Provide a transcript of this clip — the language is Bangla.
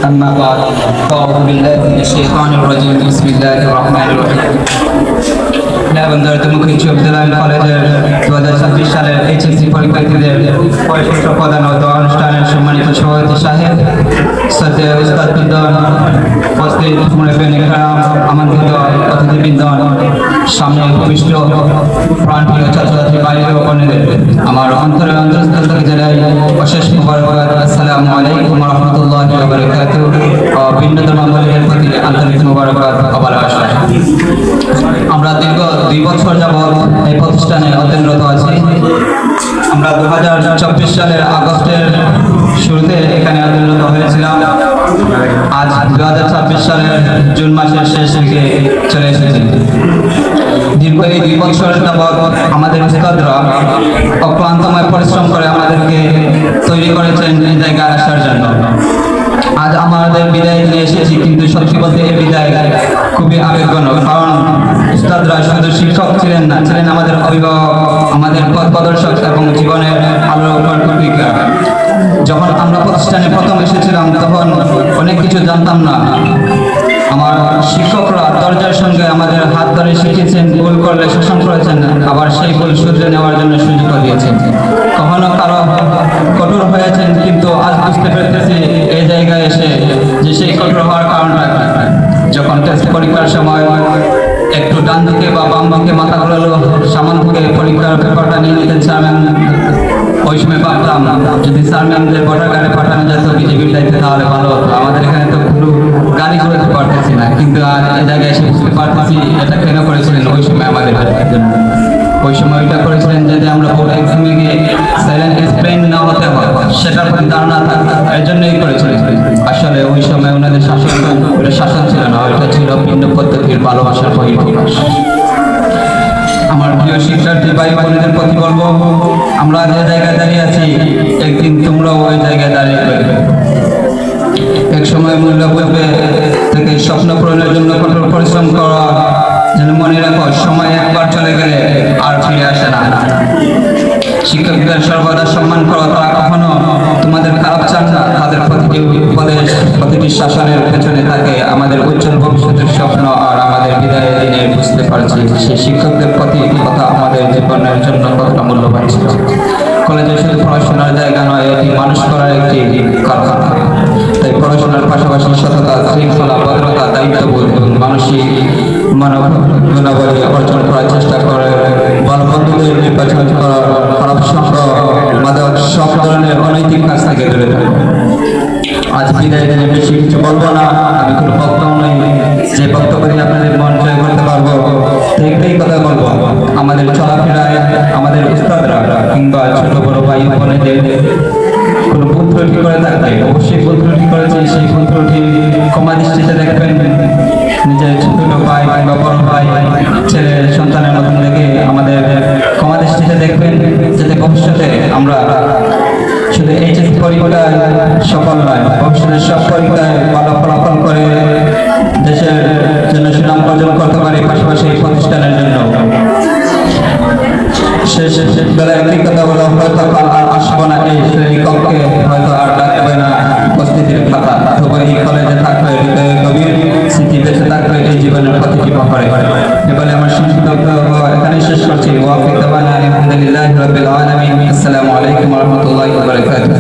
أما بعد فأعوذ بالله من الشيطان الرجيم بسم الله الرحمن الرحيم বন্ধুরা মুখ্য বিদ্যালয় কলেজের 2026 সালের এইচএসসি পরীক্ষার্থীদের পরীক্ষা প্রদান ও দেওয়া অনুষ্ঠানের সম্মানিত সভাপতি সাহেব শ্রদ্ধেয় উস্তাদ বৃন্দন উপস্থিত মুরব্বিয়ান ইকরাম আমন্ত্রিত অতিথিবৃন্দন সামনে উপবিষ্ট প্রাণপ্রিয় ছাত্রছাত্রী ভাই ও বোনেদের আমার অন্তরের অন্তঃস্থল থেকে জানাই অশেষ মোবারকবাদ। আসসালামু আলাইকুম ওয়া রাহমাতুল্লাহি ওয়া বারাকাতুহু। ভিন্ন ধর্মাবলম্বীদের প্রতি আন্তরিক মোবারকবাদ ও ভালোবাসা। আমরা দীর্ঘ 2 বছর যাবৎ এই প্রতিষ্ঠানে অধ্যয়নরত আছি। আমরা 2024 সালের আগস্টের শুরুতে এখানে অধ্যয়নরত হয়েছিলাম। আজ 2026 সালের জুন মাসের শেষ দিকে চলে এসেছি। দীর্ঘ এই 2 বছর যাবৎ আমাদের উস্তাদরা অক্লান্তময় পরিশ্রম করে আমাদেরকে তৈরি করেছেন এই জায়গায় আসার জন্য। আজ আমাদের বিদায় নিয়ে এসেছি, কিন্তু সত্যি বলতে এই বিদায় খুবই আবেগঘন। কারণ উস্তাদরা শুধু শিক্ষক ছিলেন না, ছিলেন আমাদের অভিভাবক, আমাদের পথ প্রদর্শক এবং জীবনের আলোর প্রতীকা। যখন আমরা প্রতিষ্ঠানে প্রথম এসেছিলাম তখন অনেক কিছু জানতাম না। আমার শিক্ষকরা দরজার সঙ্গে আমাদের হাত ধরে শিখিয়েছেন, ভুল করলে শাসন করেছেন, আবার সেই ভুল শুধরে নেওয়ার জন্য সুযোগ দিয়েছেন। কখনো কারো কঠোর হয়েছেন, কিন্তু আজ বুঝতে পেরেছি এই জায়গায় এসে যে সেই কঠোর হওয়ার কারণটা যখন টেস্ট পরীক্ষার সময় একটু ডান দিকে বা বাম দিকে মাথা ঘোরালো, সামান থেকে পরীক্ষার পেপারটা নিয়ে নিতেন স্যার ম্যাম। ওই সময় ভাবতাম যদি স্যার ম্যামদের ভোটার কার্ডে পাঠানো যেত বিজেপির দায়িত্বে তাহলে ভালো হতো। আমাদের এখানে তো পুরো গাড়ি ঘুরাতে পারতেছি না, কিন্তু আর এই জায়গায় এসে বুঝতে পারতেছি এটা কেন করেছিলেন ওই সময় আমাদের জন্য। ওই সময় এটা করেছিলেন যাতে আমরা বোর্ড এক্সামে গিয়ে সাইলেন্ট এক্সপ্লেন না হতে হয়, সেটার প্রতি ধারণা থাকে, এর জন্যই করেছিলেন। আসলে ওই সময় ওনাদের শাসন ছিল না, ওইটা ছিল ভিন্ন পদ্ধতির ভালোবাসার বহিঃপ্রকাশ। আমার প্রিয় শিক্ষার্থী ভাই বোনেদের প্রতি বলবো, আমরা যে জায়গায় দাঁড়িয়ে আছি একদিন তোমরাও ওই জায়গায় দাঁড়িয়ে থাকবে। এক সময় মূল্য বুঝবে থেকে স্বপ্ন পূরণের জন্য কঠোর পরিশ্রম করা, যেন মনে রাখো সময় একবার চলে গেলে আর ফিরে আসে না। শিক্ষকদের সর্বদা সম্মান করো, তারা কখনো তোমাদের খারাপ চান না। তাদের প্রতিটি উপদেশ, প্রতিটি শাসনের পেছনে থাকে আমাদের উজ্জ্বল ভবিষ্যতের স্বপ্ন। আর আমাদের বিদায়ের দিনে বুঝতে পারছি সেই শিক্ষকদের প্রতি কথা আমাদের জীবনের জন্য কতটা মূল্যবান ছিল। কলেজে শুধু পড়াশোনার জায়গা নয়, এটি মানুষ করার একটি কারখানা। তাই পড়াশোনার পাশাপাশি সততা, শৃঙ্খলা, ভদ্রতা, দায়িত্ববোধ এবং মানসিক মানব গুণাবলী অর্জন করার চেষ্টা করে ভালো বন্ধুদের নির্বাচন করা, খারাপ সঙ্গ, মাদক সব ধরনের অনৈতিক কাজ থেকে দূরে থাকে। আজ বিদায় দিনে বেশি কিছু বলবো না, আমি কোনো বক্তব্য নই যে বক্তব্য দিয়ে আপনাদের মন জয় করতে পারবো। একটাই কথা বলবো, আমাদের চলাফেরায় আমাদের উস্তাদরা কিংবা ছোট বড় ভাই বোনেদের কোনো ভুল ত্রুটি করে থাকলে অবশ্যই ভুল ত্রুটি করেছে, সেই ভুল ত্রুটি ক্ষমা দৃষ্টিতে দেখবেন। নিজের ছোট ভাই বা বড় ভাই ছেলে সন্তানের মতন দেখে আমাদের ক্ষমা দৃষ্টিতে দেখবেন, যাতে ভবিষ্যতে আমরা শুধু এইচএসসি পরীক্ষায় সফল নয়, ভবিষ্যতের সব পরীক্ষায় ভালো ফলাফল করে দেশের জন্য সুনাম অর্জন করতে পারি, পাশাপাশি এই প্রতিষ্ঠানের জন্য। শেষ বেলায় একটি কথা বলা, হয়তো আর আসবো না এই শ্রেণী কক্ষে, হয়তো আর ডাকবে না উপস্থিতির খাতা, তবে এই কলেজে থাকবে হৃদয়ে গভীর স্মৃতি, বেঁচে থাকবে এই জীবনের প্রতিটি প্রহরে। এবারে আমার সংক্ষিপ্ত এখানেই শেষ করছি। ওয়াফিক দাওয়ানা আলহামদুলিল্লাহি রাব্বিল আলামিন। আসসালামু আলাইকুম ওয়া রাহমাতুল্লাহি ওয়া বারাকাতুহু।